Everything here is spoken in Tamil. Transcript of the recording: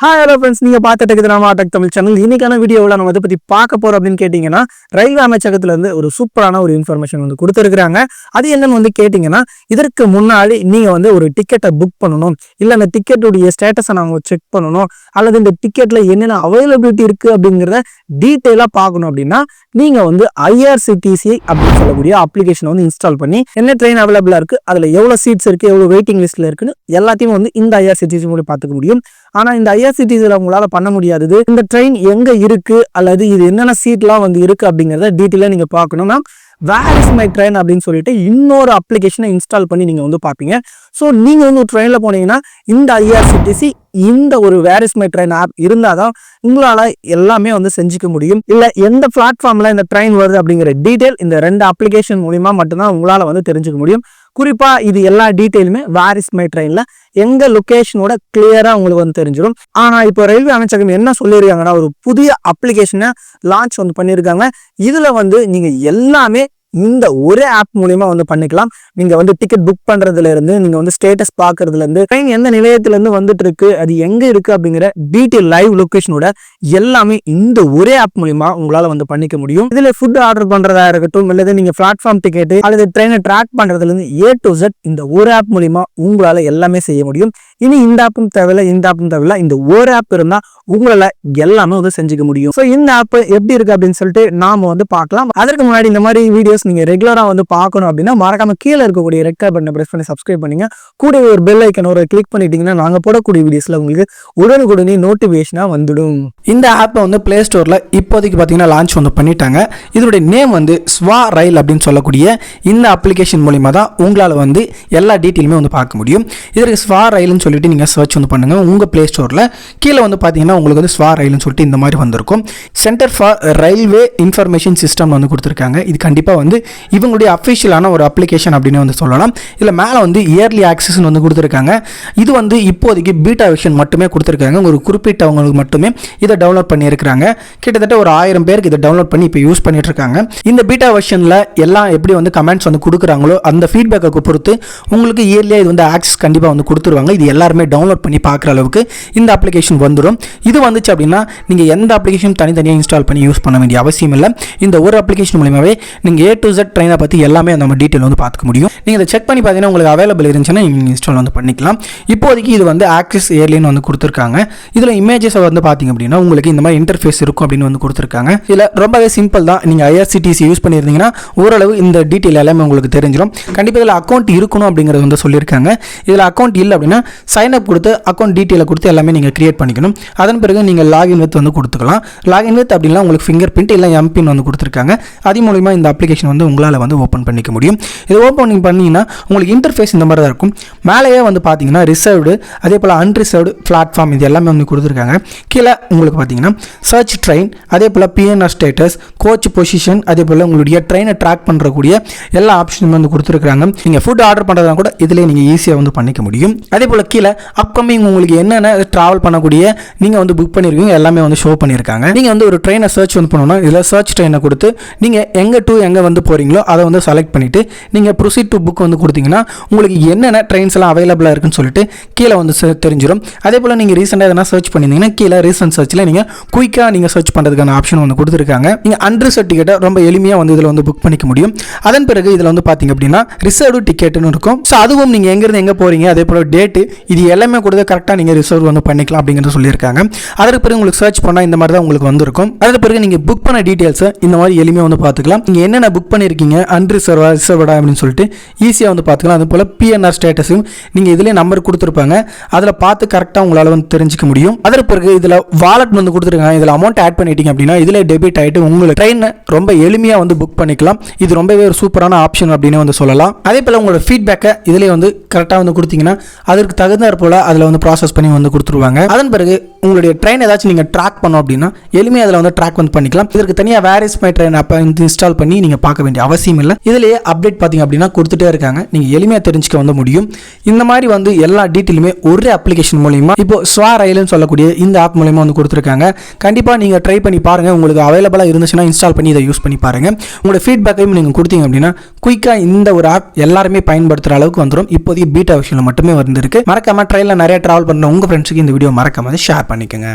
ஹாய் ஹலோ ஃப்ரெண்ட்ஸ், நீங்கள் பார்த்துட்டு இருக்குது நம்ம டெக் தமிழ் சேனல். இன்னைக்கான வீடியோவில் நம்ம இதை பற்றி பார்க்க போகிறோம் அப்படின்னு கேட்டிங்கன்னா, ரயில்வே அமைச்சகத்திலேருந்து ஒரு சூப்பரான ஒரு இன்ஃபர்மேஷன் வந்து கொடுத்துருக்குறாங்க. அது என்னன்னு வந்து கேட்டிங்கன்னா, இதற்கு முன்னாடி நீங்கள் வந்து ஒரு டிக்கெட்டை புக் பண்ணணும், இல்லை அந்த டிக்கெட்டுடைய ஸ்டேட்டஸை நாங்கள் செக் பண்ணணும், அல்லது இந்த டிக்கெட்டில் என்னென்ன அவைலபிலிட்டி இருக்குது அப்படிங்கிறத டீட்டெயிலாக பார்க்கணும் அப்படின்னா, நீங்கள் வந்து ஐஆர்சிடிசி அப்படின்னு சொல்லக்கூடிய அப்ளிகேஷனை வந்து இன்ஸ்டால் பண்ணி என்ன ட்ரெயின் அவைலபிளாக இருக்குது, அதில் எவ்வளோ சீட்ஸ் இருக்குது, எவ்வளோ வெயிட்டிங் லிஸ்ட்டில் இருக்குன்னு எல்லாத்தையும் வந்து இந்த ஐஆர்சிடிசி மூலம் பார்த்துக்க முடியும். ஆனா இந்த ஐஆர்சிடிசில உங்களால பண்ண முடியாதது, இந்த ட்ரெயின் எங்க இருக்கு அல்லது இது என்னென்ன சீட்லாம் வந்து இருக்கு அப்படிங்கறத டீட்டெயிலா நீங்க பார்க்கணும்னா வேர் இஸ் மை ட்ரெயின் அப்படின்னு சொல்லிட்டு இன்னொரு அப்ளிகேஷனை இன்ஸ்டால் பண்ணி நீங்க வந்து பார்ப்பீங்க. ஸோ நீங்க வந்து ஒரு ட்ரெயின்ல போனீங்கன்னா இந்த ஐஆர்சிடிசி இந்த ஒரு where is my train app இருந்தாதான் உங்களால எல்லாமே வந்து செஞ்சுக்க முடியும். இல்ல எந்த பிளாட்ஃபார்ம்ல இந்த ட்ரெயின் வருது அப்படிங்கிற டீட்டெயில் இந்த ரெண்டு அப்ளிகேஷன் மூலியமா மட்டும்தான் உங்களால வந்து தெரிஞ்சுக்க முடியும். குறிப்பா இது எல்லா டீட்டெயிலுமே வேர் இஸ் மை ட்ரெயின்ல எங்க லொகேஷனோட கிளியரா உங்களுக்கு வந்து தெரிஞ்சிடும். ஆனா இப்போ ரயில்வே அமைச்சகம் என்ன சொல்லியிருக்காங்கன்னா, ஒரு புதிய அப்ளிகேஷனை லான்ச் வந்து பண்ணியிருக்காங்க. இதுல வந்து நீங்க எல்லாமே இந்த ஒரே ஆப் மூலியமா வந்து பண்ணிக்கலாம். நீங்க வந்து டிக்கெட் புக் பண்றதுல இருந்து, நீங்க வந்து ஸ்டேட்டஸ் பாக்குறதுல இருந்து, ட்ரெயின் எந்த நிலையத்துல இருந்து வந்துட்டு இருக்கு, அது எங்க இருக்கு அப்படிங்கிற டீட்டெயில் லைவ் லொகேஷனோட எல்லாமே இந்த ஒரே ஆப் மூலியமா உங்களால வந்து பண்ணிக்க முடியும். இதுல ஃபுட் ஆர்டர் பண்றதா இருக்கட்டும், அல்லது நீங்க பிளாட்ஃபார்ம் டிக்கெட் அல்லது ட்ரெயினை ட்ராக் பண்றதுல இருந்து A to Z இந்த ஒரு ஆப் மூலியமா உங்களால எல்லாமே செய்ய முடியும். இனி இந்த ஆப்பும் தேவையில்லை, இந்த ஆப்பும் தேவையில்லை, இந்த ஒரு ஆப் இருந்தா உங்களால எல்லாமே வந்து செஞ்சுக்க முடியும். ஸோ இந்த ஆப் எப்படி இருக்கு அப்படின்னு சொல்லிட்டு நாம வந்து பார்க்கலாம். அதற்கு முன்னாடி இந்த மாதிரி வீடியோஸ் நீங்க ரெகுலரா வந்து பார்க்கணும் அப்படின்னா மறக்காம கீழே இருக்கக்கூடிய ரெட் கலர் பட்டனை பிரஸ் பண்ணி சப்ஸ்கிரைப் பண்ணுங்க. கூட ஒரு பெல் ஐக்கன் ஒரு கிளிக் பண்ணிட்டீங்கன்னா நாங்க போடக்கூடிய வீடியோஸ்ல உங்களுக்கு உடனுக்குடனே நோட்டிபிகேஷனா வந்துடும். இந்த ஆப்பை வந்து பிளே ஸ்டோர்ல இப்போதைக்கு பார்த்தீங்கன்னா லான்ச் வந்து பண்ணிட்டாங்க. இதனுடைய நேம் வந்து ஸ்வா ரயில் அப்படின்னு சொல்லக்கூடிய இந்த அப்ளிகேஷன் மூலியமா தான் உங்களால் வந்து எல்லா டீட்டெயிலுமே வந்து பார்க்க முடியும். இதற்கு ஸ்வா ரயில்னு சொல்லிட்டு நீங்க சர்ச் வந்து பண்ணுங்க. உங்க பிளே ஸ்டோர்ல கீழே வந்து பார்த்தீங்கன்னா உங்களுக்கு வந்து ஸ்வா ரயில்னு சொல்லிட்டு இந்த மாதிரி வந்திருக்கும். Centre for railway information system வந்து கொடுத்துருக்காங்க. இது கண்டிப்பாக வந்து இவங்களுடைய அஃபிஷியலான ஒரு அப்ளிகேஷன் அப்படின்னு வந்து சொல்லலாம். இதில் மேலே வந்து இயர்லி ஆக்சஸ் வந்து கொடுத்துருக்காங்க. இது வந்து இப்போதைக்கு பீட்டா வெர்ஷன் மட்டுமே கொடுத்துருக்காங்க. ஒரு குறிப்பிட்டவங்களுக்கு மட்டுமே இதை டவுன்லோட் பண்ணியிருக்காங்க. கிட்டத்தட்ட ஒரு 1000 பேருக்கு இதை டவுன்லோட் பண்ணி இப்போ யூஸ் பண்ணிட்டு இருக்காங்க. இந்த பீட்டா வெர்ஷனில் எல்லாம் எப்படி வந்து கமெண்ட்ஸ் வந்து கொடுக்குறாங்களோ அந்த ஃபீட்பேக்கை பொறுத்து உங்களுக்கு இயர்லியாக இது வந்து ஆக்சஸ் கண்டிப்பாக வந்து கொடுத்துருவாங்க. இது எல்லாருமே டவுன்லோட் பண்ணி பார்க்குற அளவுக்கு இந்த அப்ளிகேஷன் வந்துடும். இது வந்துச்சு அப்படின்னா நீங்கள் எந்த அப்ளிகேஷன் தனித்தனியாக இன்ஸ்டால் பண்ணி யூஸ் பண்ண வேண்டிய அவசியம் இல்லை. இந்த ஒரு அப்ளிகேஷன் மூலமாகவே நீங்கள் A to Z ட்ரெயினை பற்றி எல்லாமே நம்ம டீட்டெயில் வந்து பார்த்துக்க முடியும். நீங்கள் இதை செக் பண்ணி பார்த்தீங்கன்னா உங்களுக்கு அவைலபிள் இருந்துச்சுன்னா நீங்கள் இன்ஸ்டால் வந்து பண்ணிக்கலாம். இப்போதைக்கு இது வந்து ஆக்சஸ் ஏர்லின்னு வந்து கொடுத்துருக்காங்க. இதில் இமேஜஸ் வந்து பார்த்தீங்க அப்படின்னா உங்களுக்கு இந்த மாதிரி இன்டர்ஃபேஸ் இருக்கும் அப்படின்னு வந்து கொடுத்துருக்காங்க. இதில் ரொம்பவே சிம்பிள் தான். நீங்கள் ஐஆர்சிடிசி யூஸ் பண்ணியிருந்தீங்கன்னா ஓரளவு இந்த டீட்டெயில் எல்லாமே உங்களுக்கு தெரிஞ்சிடும். கண்டிப்பாக இதில் அக்கௌண்ட் இருக்கணும் அப்படிங்கிறது வந்து சொல்லியிருக்காங்க. இதில் அக்கௌண்ட் இல்லை அப்படின்னா சைன் அப் கொடுத்து அக்கௌண்ட் டீட்டெயிலை கொடுத்து எல்லாமே நீங்கள் கிரியேட் பண்ணிக்கணும். அதன் பிறகு நீங்கள் லாகின் வித் வந்து கொடுத்துக்கலாம். லாகின் வித் அப்படின்னா உங்களுக்கு ஃபிங்கர் பிரிண்ட் இல்லை எம்பின் வந்து கொடுத்துருக்காங்க. அது மூலிமா இந்த அப்ளிகேஷன் வந்து உங்களால் வந்து ஓப்பன் பண்ணிக்க முடியும். இது ஓப்பன் பண்ணிங்கன்னா உங்களுக்கு இன்டர்ஃபேஸ் இந்த மாதிரி தான் இருக்கும். மேலேயே வந்து பார்த்தீங்கன்னா ரிசர்வ்டு, அதே போல் அன்ரிசர்வ்டு பிளாட்ஃபார்ம் இது எல்லாமே வந்து கொடுத்துருக்காங்க. கீழே உங்களுக்கு பார்த்தீங்கன்னா சர்ச் ட்ரெயின், அதே போல் பிஎன்ஆர் ஸ்டேட்டஸ், கோச் பொசிஷன், அதே போல் உங்களுடைய ட்ரெயினை ட்ராக் பண்ணுறக்கூடிய எல்லா ஆப்ஷனும் வந்து கொடுத்துருக்காங்க. நீங்கள் ஃபுட் ஆர்டர் பண்ணுறதா கூட இதிலே நீங்கள் ஈஸியாக வந்து பண்ணிக்க முடியும். அதே போல் கீழே அப்கமிங் உங்களுக்கு என்னென்ன ட்ராவல் பண்ணக்கூடிய நீங்கள் வந்து புக் பண்ணியிருக்கீங்க எல்லாமே வந்து ஷோ பண்ணியிருக்காங்க. நீங்கள் வந்து ஒரு ட்ரெயினை சர்ச் வந்து பண்ணணும்னா இதில் சர்ச் ட்ரெயினை கொடுத்து நீங்கள் எங்கே டு எங்கே வந்து போகிறீங்களோ அதை வந்து செலக்ட் பண்ணிவிட்டு நீங்கள் ப்ரொசீட் டு புக் வந்து கொடுத்தீங்கன்னா உங்களுக்கு என்னென்ன ட்ரெயின்ஸ் எல்லாம் அவைலபிளாக இருக்குன்னு சொல்லிட்டு கீழே வந்து தெரிஞ்சிடும். அதே போல் நீங்கள் ரீசெண்டாக எதனா சர்ச் பண்ணியிருந்தீங்கன்னா கீழே ரீசன்ட் சர்ச்சில் நீங்கள் குயிக்காக நீங்கள் சர்ச் பண்ணுறதுக்கான ஆப்ஷன் வந்து கொடுத்துருக்காங்க. நீங்கள் அன்ரிசர்வ் டிக்கெட்டை ரொம்ப எளிமையாக வந்து இதில் வந்து புக் பண்ணிக்க முடியும். அதன் பிறகு இதில் வந்து பார்த்தீங்க அப்படின்னா ரிசர்வ்டு டிக்கெட்டுன்னு இருக்கும். ஸோ அதுவும் நீங்கள் எங்கேருந்து எங்கே போகிறீங்க, அதே போல் டேட்டு, இது எல்லாமே கொடுத்து கரெக்டாக நீங்கள் ரிசர்வ் வந்து பண்ணிக்கலாம் அப்படிங்கிறது சொல்லியிருக்காங்க. அதற்கு பிறகு உங்களுக்கு சர்ச் பண்ணால் இந்த மாதிரி தான் உங்களுக்கு வந்திருக்கும். அதற்கு பிறகு நீங்கள் புக் பண்ண டீட்டெயில்ஸை இந்த மாதிரி எளிமையாக வந்து பார்த்துக்கலாம். நீங்கள் என்னென்ன புக் பண்ணியிருக்கீங்க, அன்ரிசர்வா ரிசர்வடா அப்படின்னு சொல்லிட்டு ஈஸியாக வந்து பார்த்துக்கலாம். அது போல் பிஎன்ஆர் ஸ்டேட்டஸும் நீங்கள் இதிலே நம்பர் கொடுத்துருப்பாங்க. அதில் பார்த்து கரெக்டாக உங்களால் வந்து தெரிஞ்சிக்க முடியும். அதற்கு பிறகு இதில் வாலெட் வந்து கொடுத்துருக்காங்க. இதில் அமௌண்ட் ஆட் பண்ணிட்டீங்க அப்படின்னா இதில் டெபிட் ஆகிட்டு உங்களுக்கு ட்ரெயினை ரொம்ப எளிமையாக வந்து புக் பண்ணிக்கலாம். இது ரொம்பவே ஒரு சூப்பரான ஆப்ஷன் அப்படின்னு வந்து சொல்லலாம். அதே போல் உங்களோட ஃபீட்பேக்கை இதிலே வந்து கரெக்டாக வந்து கொடுத்தீங்கன்னா அதற்கு தகுந்தாற் போல் அதில் வந்து ப்ராசஸ் பண்ணி வந்து கொடுத்துருவாங்க. அதன் பிறகு உங்களுடைய ட்ரெயின் ஏதாச்சும் நீங்கள் ட்ராக் பண்ணோம் அப்படின்னா எளிமையாக அதில் வந்து ட்ராக் வந்து பண்ணிக்கலாம். இதற்கு தனியாக வேர் இஸ் மை ட்ரெயின் அப்போ இன்ஸ்டால் பண்ணி நீங்கள் பார்க்க வேண்டிய அவசியம் இல்லை. இதிலேயே அப்டேட் பார்த்தீங்க அப்படின்னா கொடுத்துட்டே இருக்காங்க. நீங்கள் எளிமையாக தெரிஞ்சுக்க வந்து முடியும். இந்த மாதிரி வந்து எல்லா டீட்டெயிலுமே ஒரே அப்ளிகேஷன் மூலியமா இப்போ ஸ்வா ரயில்னு சொல்லக்கூடிய இந்த ஆப் மூலியமா வந்து கொடுத்துருக்காங்க. கண்டிப்பாக நீங்கள் ட்ரை பண்ணி பாருங்கள். உங்களுக்கு அவைலபிளாக இருந்துச்சுன்னா இன்ஸ்டால் பண்ணி இதை யூஸ் பண்ணி பாருங்கள். உங்களோட ஃபீட்பேக்கையும் நீங்கள் கொடுத்தீங்க அப்படின்னா குயிக்காக இந்த ஒரு ஆப் எல்லாருமே பயன்படுத்துகிற அளவுக்கு வந்துடும். இப்போதைக்கு பீட்டா வெர்ஷனில் மட்டுமே வந்துருக்கு. மறக்காம ட்ரெயினில் நிறைய ட்ராவல் பண்ணுற உங்கள் ஃப்ரெண்ட்ஸுக்கு இந்த வீடியோ மறக்காம ஷேர் பண்ணிக்கோங்க.